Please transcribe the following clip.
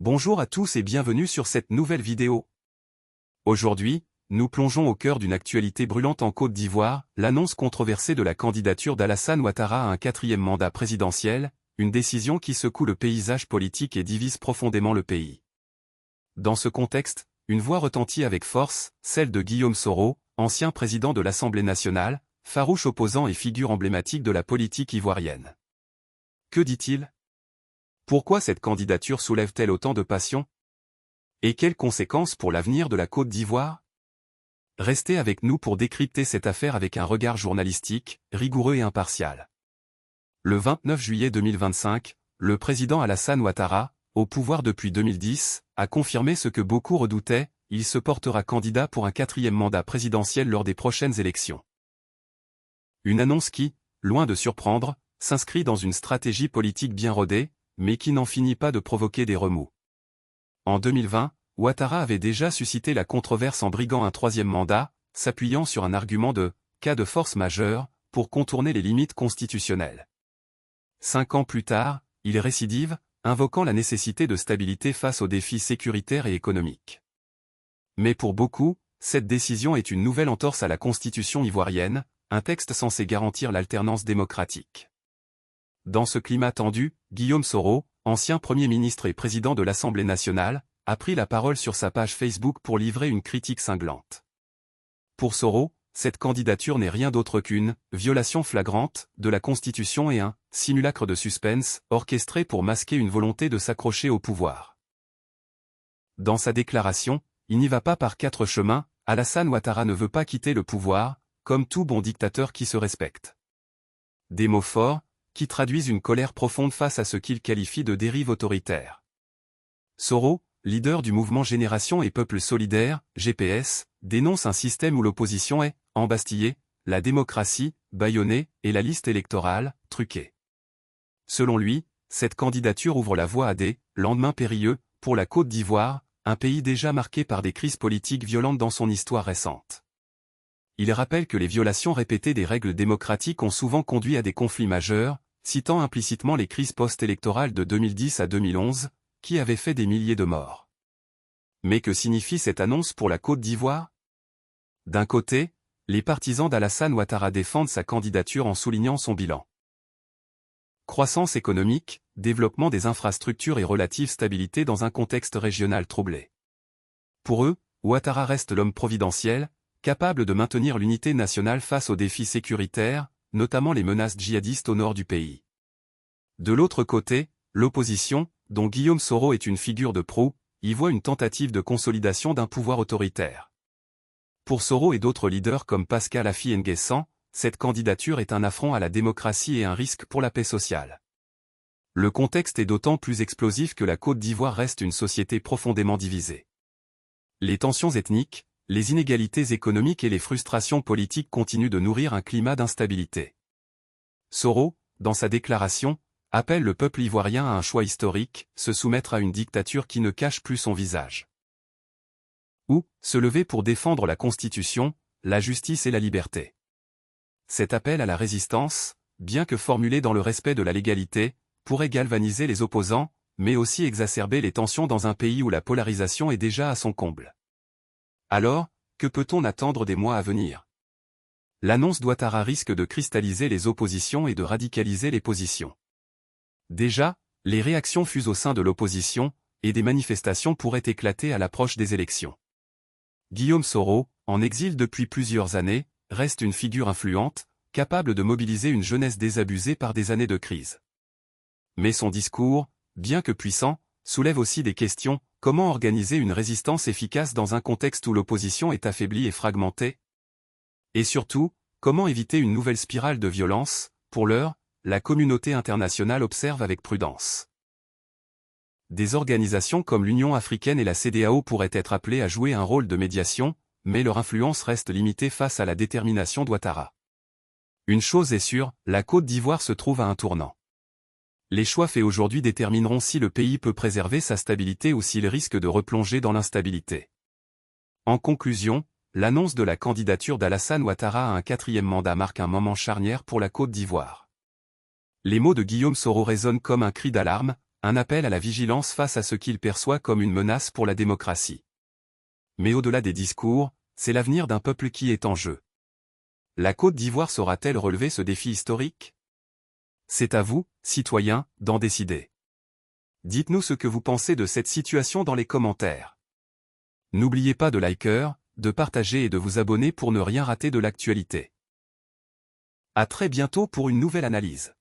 Bonjour à tous et bienvenue sur cette nouvelle vidéo. Aujourd'hui, nous plongeons au cœur d'une actualité brûlante en Côte d'Ivoire, l'annonce controversée de la candidature d'Alassane Ouattara à un 4e mandat présidentiel, une décision qui secoue le paysage politique et divise profondément le pays. Dans ce contexte, une voix retentit avec force, celle de Guillaume Soro, ancien président de l'Assemblée nationale, farouche opposant et figure emblématique de la politique ivoirienne. Que dit-il ? Pourquoi cette candidature soulève-t-elle autant de passion? Et quelles conséquences pour l'avenir de la Côte d'Ivoire? Restez avec nous pour décrypter cette affaire avec un regard journalistique, rigoureux et impartial. Le 29 juillet 2025, le président Alassane Ouattara, au pouvoir depuis 2010, a confirmé ce que beaucoup redoutaient, il se portera candidat pour un 4e mandat présidentiel lors des prochaines élections. Une annonce qui, loin de surprendre, s'inscrit dans une stratégie politique bien rodée, mais qui n'en finit pas de provoquer des remous. En 2020, Ouattara avait déjà suscité la controverse en briguant un 3e mandat, s'appuyant sur un argument de « cas de force majeure » pour contourner les limites constitutionnelles. 5 ans plus tard, il récidive, invoquant la nécessité de stabilité face aux défis sécuritaires et économiques. Mais pour beaucoup, cette décision est une nouvelle entorse à la constitution ivoirienne, un texte censé garantir l'alternance démocratique. Dans ce climat tendu, Guillaume Soro, ancien Premier ministre et président de l'Assemblée nationale, a pris la parole sur sa page Facebook pour livrer une critique cinglante. Pour Soro, cette candidature n'est rien d'autre qu'une « violation flagrante » de la Constitution et un « simulacre de suspense » orchestré pour masquer une volonté de s'accrocher au pouvoir. Dans sa déclaration, il n'y va pas par 4 chemins, Alassane Ouattara ne veut pas quitter le pouvoir, comme tout bon dictateur qui se respecte. Des mots forts, qui traduisent une colère profonde face à ce qu'il qualifie de dérive autoritaire. Soro, leader du mouvement Génération et Peuple Solidaire, GPS, dénonce un système où l'opposition est embastillée, la démocratie bâillonnée et la liste électorale truquée. Selon lui, cette candidature ouvre la voie à des lendemains périlleux pour la Côte d'Ivoire, un pays déjà marqué par des crises politiques violentes dans son histoire récente. Il rappelle que les violations répétées des règles démocratiques ont souvent conduit à des conflits majeurs, citant implicitement les crises post-électorales de 2010 à 2011, qui avaient fait des milliers de morts. Mais que signifie cette annonce pour la Côte d'Ivoire? D'un côté, les partisans d'Alassane Ouattara défendent sa candidature en soulignant son bilan. Croissance économique, développement des infrastructures et relative stabilité dans un contexte régional troublé. Pour eux, Ouattara reste l'homme providentiel, capable de maintenir l'unité nationale face aux défis sécuritaires, notamment les menaces djihadistes au nord du pays. De l'autre côté, l'opposition, dont Guillaume Soro est une figure de proue, y voit une tentative de consolidation d'un pouvoir autoritaire. Pour Soro et d'autres leaders comme Pascal Affi N'Guessan, cette candidature est un affront à la démocratie et un risque pour la paix sociale. Le contexte est d'autant plus explosif que la Côte d'Ivoire reste une société profondément divisée. Les tensions ethniques, les inégalités économiques et les frustrations politiques continuent de nourrir un climat d'instabilité. Soro, dans sa déclaration, appelle le peuple ivoirien à un choix historique, se soumettre à une dictature qui ne cache plus son visage. Ou, se lever pour défendre la Constitution, la justice et la liberté. Cet appel à la résistance, bien que formulé dans le respect de la légalité, pourrait galvaniser les opposants, mais aussi exacerber les tensions dans un pays où la polarisation est déjà à son comble. Alors, que peut-on attendre des mois à venir? L'annonce d'Ouattara risque de cristalliser les oppositions et de radicaliser les positions. Déjà, les réactions fusent au sein de l'opposition, et des manifestations pourraient éclater à l'approche des élections. Guillaume Soro, en exil depuis plusieurs années, reste une figure influente, capable de mobiliser une jeunesse désabusée par des années de crise. Mais son discours, bien que puissant, soulève aussi des questions. Comment organiser une résistance efficace dans un contexte où l'opposition est affaiblie et fragmentée? Et surtout, comment éviter une nouvelle spirale de violence? Pour l'heure, la communauté internationale observe avec prudence. Des organisations comme l'Union africaine et la CEDEAO pourraient être appelées à jouer un rôle de médiation, mais leur influence reste limitée face à la détermination d'Ouattara. Une chose est sûre, la Côte d'Ivoire se trouve à un tournant. Les choix faits aujourd'hui détermineront si le pays peut préserver sa stabilité ou s'il risque de replonger dans l'instabilité. En conclusion, l'annonce de la candidature d'Alassane Ouattara à un 4e mandat marque un moment charnière pour la Côte d'Ivoire. Les mots de Guillaume Soro résonnent comme un cri d'alarme, un appel à la vigilance face à ce qu'il perçoit comme une menace pour la démocratie. Mais au-delà des discours, c'est l'avenir d'un peuple qui est en jeu. La Côte d'Ivoire saura-t-elle relever ce défi historique? C'est à vous, citoyens, d'en décider. Dites-nous ce que vous pensez de cette situation dans les commentaires. N'oubliez pas de liker, de partager et de vous abonner pour ne rien rater de l'actualité. À très bientôt pour une nouvelle analyse.